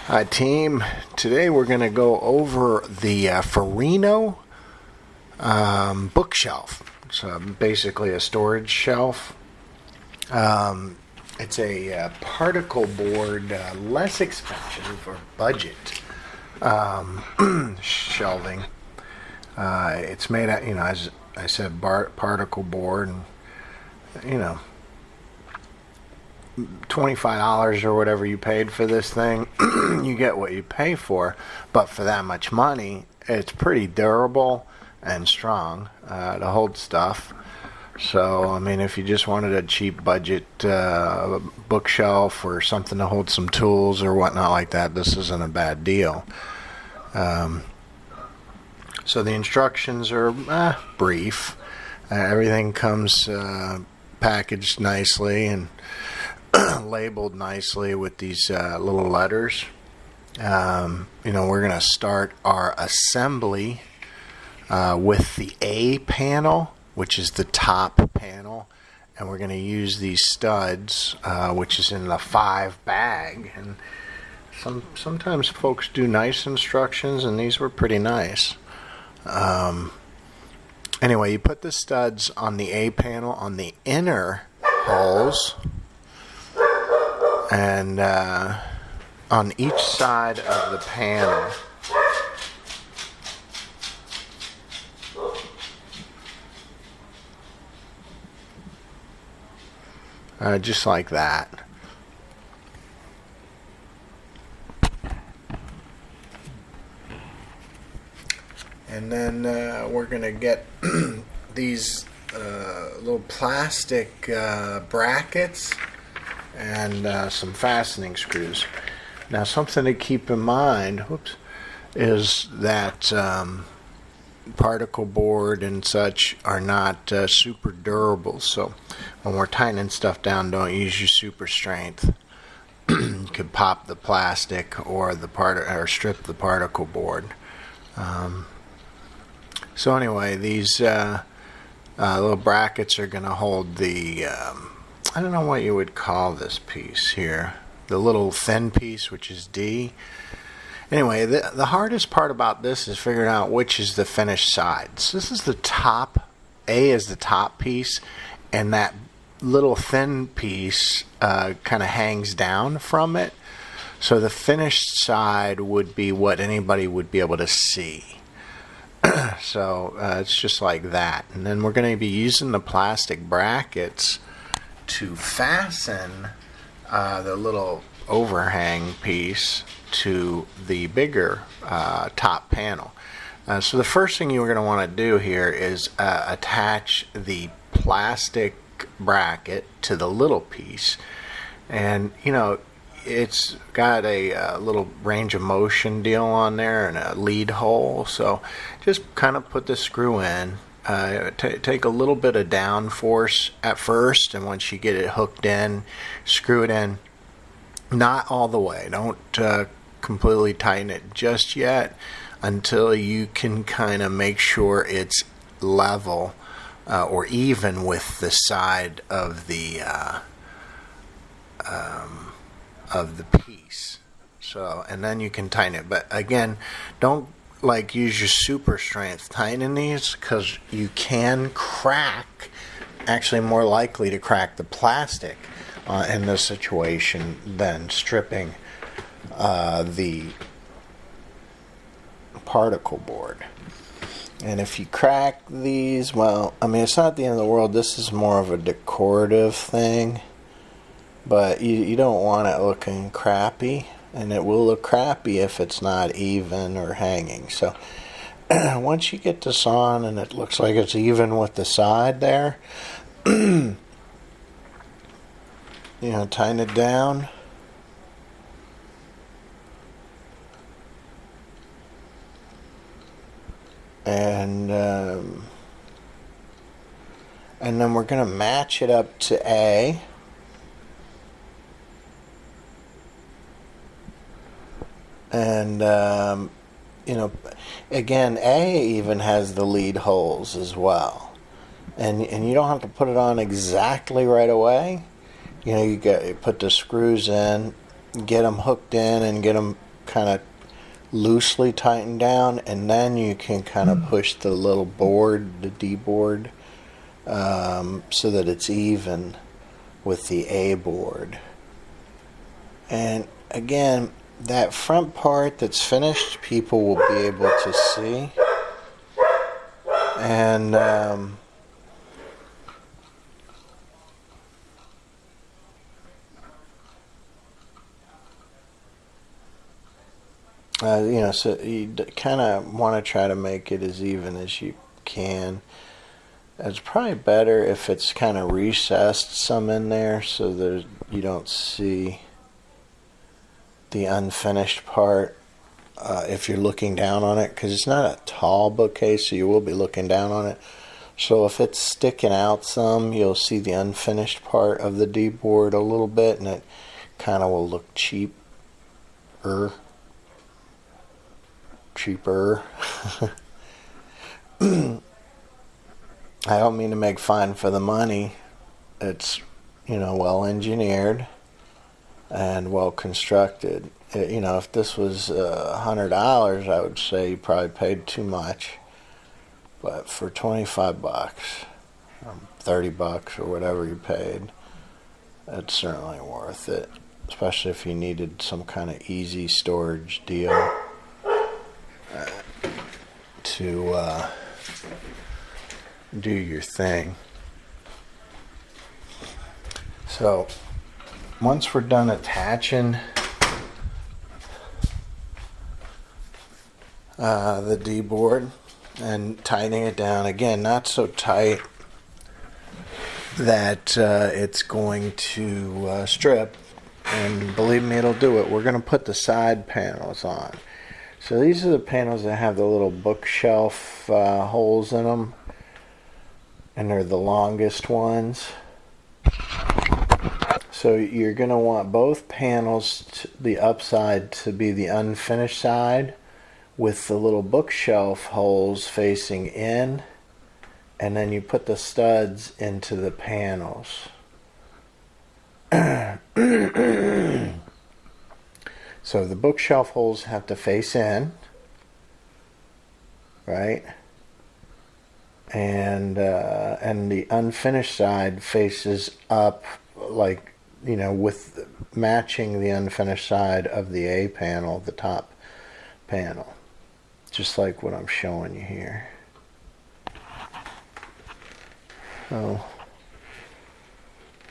Hi team, today we're going to go over the Furinno bookshelf. It's basically a storage shelf. It's a particle board, less expensive for budget shelving. It's made out, as I said, particle board, and $25 or whatever you paid for this thing, you get what you pay for. But for that much money, it's pretty durable and strong to hold stuff. So, I mean, if you just wanted a cheap budget bookshelf or something to hold some tools or whatnot like that, this isn't a bad deal. So the instructions are brief. Everything comes packaged nicely and labeled nicely with these little letters. We're going to start our assembly with the A panel, which is the top panel, and we're going to use these studs, which is in the 5 bag. And sometimes folks do nice instructions, and these were pretty nice. Anyway, you put the studs on the A panel on the inner holes, and on each side of the panel. Just like that. And then we're going to get these little plastic brackets and some fastening screws. Now, something to keep in mind is that particle board and such are not super durable. So when we're tightening stuff down, don't use your super strength. You could pop the plastic or strip the particle board. So anyway, these little brackets are going to hold the I don't know what you would call this piece here. The little thin piece, which is D. Anyway, the hardest part about this is figuring out which is the finished side. So this is the top. A is the top piece, and that little thin piece kind of hangs down from it. So the finished side would be what anybody would be able to see. So it's just like that. And then we're going to be using the plastic brackets to fasten the little overhang piece to the bigger top panel. So the first thing you're going to want to do here is attach the plastic bracket to the little piece. And it's got a little range of motion deal on there and a lead hole. So just kind of put the screw in. Take a little bit of down force at first, and once you get it hooked in, screw it in. Not all the way. Don't completely tighten it just yet until you can kind of make sure it's level or even with the side of the piece. So, and then you can tighten it. But again, don't use your super strength tightening these, because you can crack, actually more likely to crack the plastic in this situation than stripping the particle board. And if you crack these, well, I mean, it's not the end of the world. This is more of a decorative thing, but you don't want it looking crappy. And it will look crappy if it's not even or hanging. So once you get this on and it looks like it's even with the side there, tighten it down. And then we're going to match it up to A. And, again, A even has the lead holes as well. And you don't have to put it on exactly right away. You put the screws in, get them hooked in, and get them kind of loosely tighten down, and then you can kind of push the little board, the D board, so that it's even with the A board. And again, that front part that's finished, people will be able to see. And so you kind of want to try to make it as even as you can. It's probably better if it's kind of recessed some in there so that you don't see the unfinished part if you're looking down on it, because it's not a tall bookcase, so you will be looking down on it. So if it's sticking out some, you'll see the unfinished part of the D board a little bit, and it kind of will look cheaper. I don't mean to make fun for the money. It's, well engineered and well constructed. If this was $100, I would say you probably paid too much. But for $25, $30 or whatever you paid, it's certainly worth it. Especially if you needed some kind of easy storage deal to do your thing. So once we're done attaching the D board and tightening it down, again, not so tight that it's going to strip, and believe me, it'll do it. We're going to put the side panels on. So these are the panels that have the little bookshelf holes in them, and they're the longest ones. So you're going to want both panels, the upside to be the unfinished side with the little bookshelf holes facing in, and then you put the studs into the panels. So the bookshelf holes have to face in, right? And the unfinished side faces up, like, with matching the unfinished side of the A panel, the top panel, just like what I'm showing you here. So,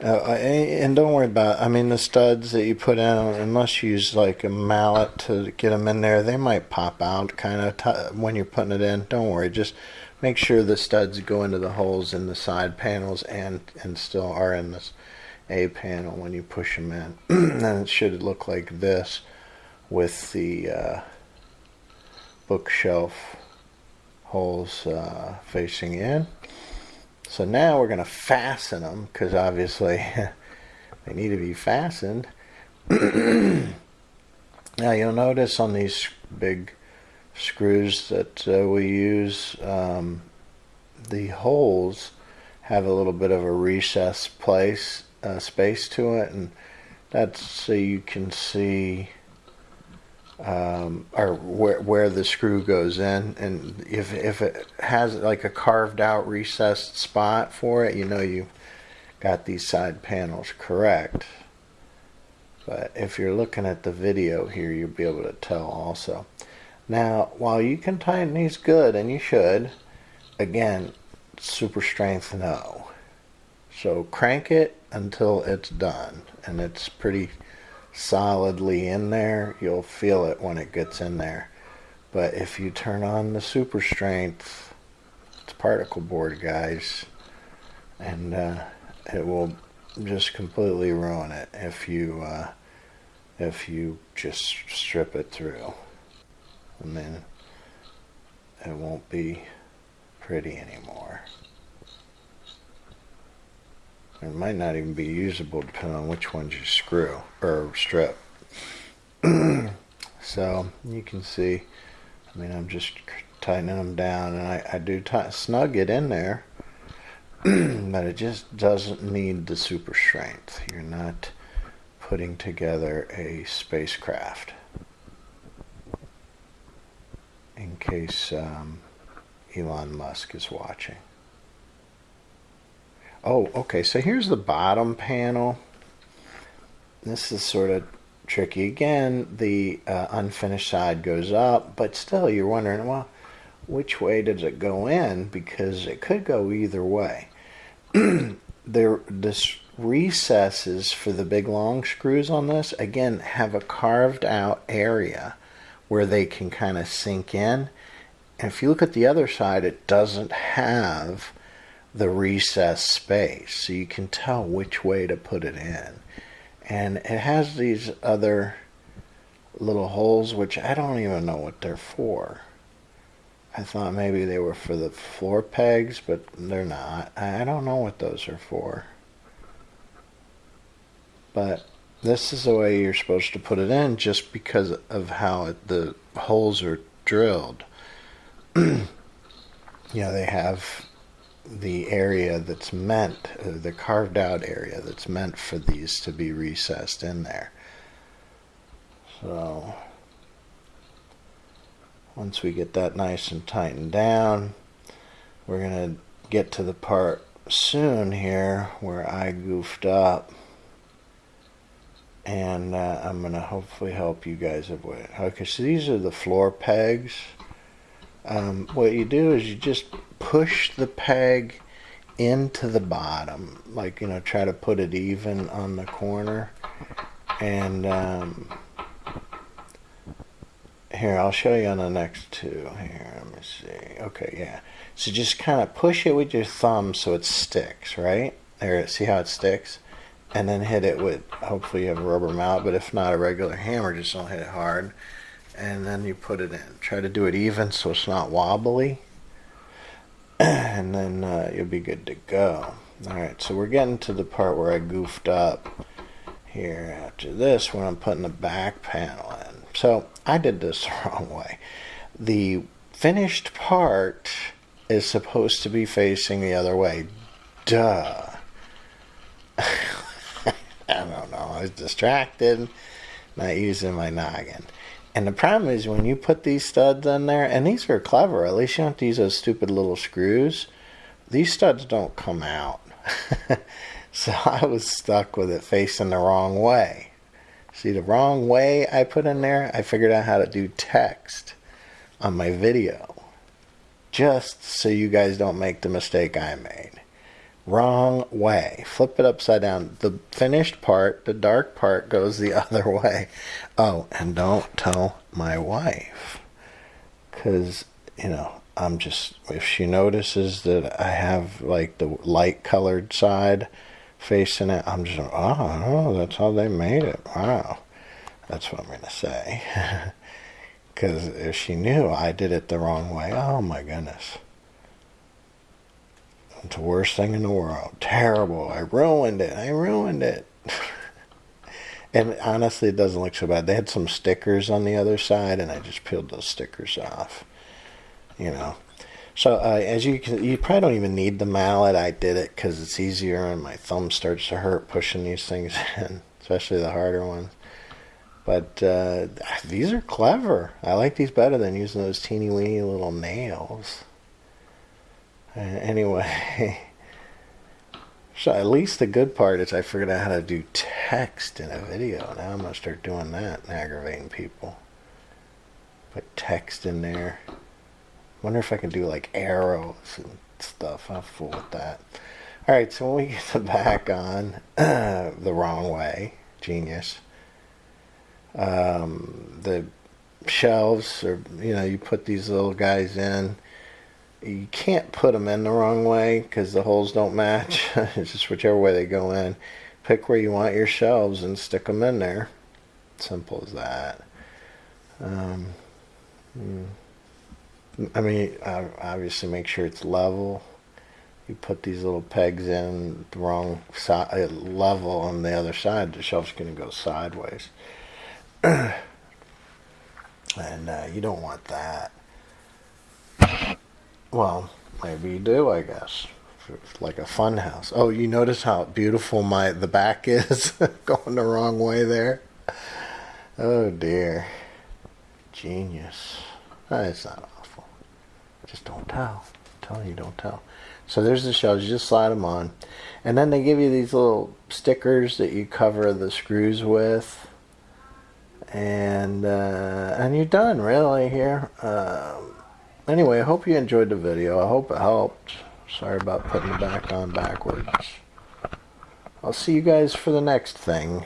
and don't worry about, the studs that you put in, unless you use like a mallet to get them in there, they might pop out kind of when you're putting it in. Don't worry, just make sure the studs go into the holes in the side panels and still are in this A panel when you push them in. And it should look like this with the bookshelf holes facing in. So now we're going to fasten them, because obviously they need to be fastened. Now you'll notice on these big screws that we use, the holes have a little bit of a recessed space to it, and that's so you can see or where the screw goes in, and if it has like a carved out recessed spot for it, you got these side panels correct. But if you're looking at the video here, you'll be able to tell also. Now, while you can tighten these good, and you should, again, super strength no. So crank it until it's done, and it's pretty solidly in there. You'll feel it when it gets in there. But if you turn on the super strength, it's particle board, guys, and it will just completely ruin it if you just strip it through. It won't be pretty anymore. It might not even be usable depending on which ones you screw or strip. So you can see, I'm just tightening them down, and I do snug it in there, but it just doesn't need the super strength. You're not putting together a spacecraft. in case Elon Musk is watching. Oh, okay, so here's the bottom panel. This is sort of tricky. Again, the unfinished side goes up, but still you're wondering, well, which way does it go in? Because it could go either way. This recesses for the big long screws on this, again, have a carved out area where they can kind of sink in. And if you look at the other side, it doesn't have the recessed space, so you can tell which way to put it in. And it has these other little holes, which I don't even know what they're for. I thought maybe they were for the floor pegs, but they're not. I don't know what those are for. But this is the way you're supposed to put it in, just because of how the holes are drilled. They have the area that's meant, the carved out area that's meant for these to be recessed in there. So once we get that nice and tightened down, we're going to get to the part soon here where I goofed up, and I'm going to hopefully help you guys avoid it. Okay, so these are the floor pegs. What you do is you just push the peg into the bottom, like, try to put it even on the corner. And here, I'll show you on the next two. Here, let me see. Okay, yeah. So just kind of push it with your thumb so it sticks, right? There, see how it sticks? And then hit it with, hopefully you have a rubber mallet, but if not, a regular hammer, just don't hit it hard. And then you put it in. Try to do it even so it's not wobbly. And then you'll be good to go. Alright, so we're getting to the part where I goofed up here after this, when I'm putting the back panel in. So I did this the wrong way. The finished part is supposed to be facing the other way. Duh. I don't know. I was distracted, not using my noggin. And the problem is when you put these studs in there, and these are clever, at least you don't have to use those stupid little screws. These studs don't come out. So I was stuck with it facing the wrong way. See, the wrong way I put in there, I figured out how to do text on my video. Just so you guys don't make the mistake I made. Wrong way. Flip it upside down. The finished part, the dark part, goes the other way. Oh, and don't tell my wife. Because, if she notices that I have, like, the light-colored side facing it, I'm just, oh, that's how they made it. Wow. That's what I'm going to say. Because if she knew I did it the wrong way, oh, my goodness. It's the worst thing in the world. Terrible. I ruined it. And honestly, it doesn't look so bad. They had some stickers on the other side, and I just peeled those stickers off. So as you probably don't even need the mallet. I did it because it's easier, and my thumb starts to hurt pushing these things in, especially the harder ones. But these are clever. I like these better than using those teeny weeny little nails. Anyway, so at least the good part is I figured out how to do text in a video. Now I'm going to start doing that and aggravating people. Put text in there. Wonder if I can do like arrows and stuff. I'll fool with that. Alright, so when we get the back on the wrong way, genius. The shelves, or you put these little guys in. You can't put them in the wrong way because the holes don't match. It's just whichever way they go in. Pick where you want your shelves and stick them in there. Simple as that. Obviously make sure it's level. You put these little pegs in the wrong side, level on the other side, the shelf's going to go sideways. And you don't want that. Well, maybe you do, I guess. It's like a fun house. Oh, you notice how beautiful the back is? Going the wrong way there. Oh, dear. Genius. It's not off. Just don't tell. I'm telling you, don't tell. So there's the shells. You just slide them on. And then they give you these little stickers that you cover the screws with. And you're done, really, here. Anyway, I hope you enjoyed the video. I hope it helped. Sorry about putting it back on backwards. I'll see you guys for the next thing.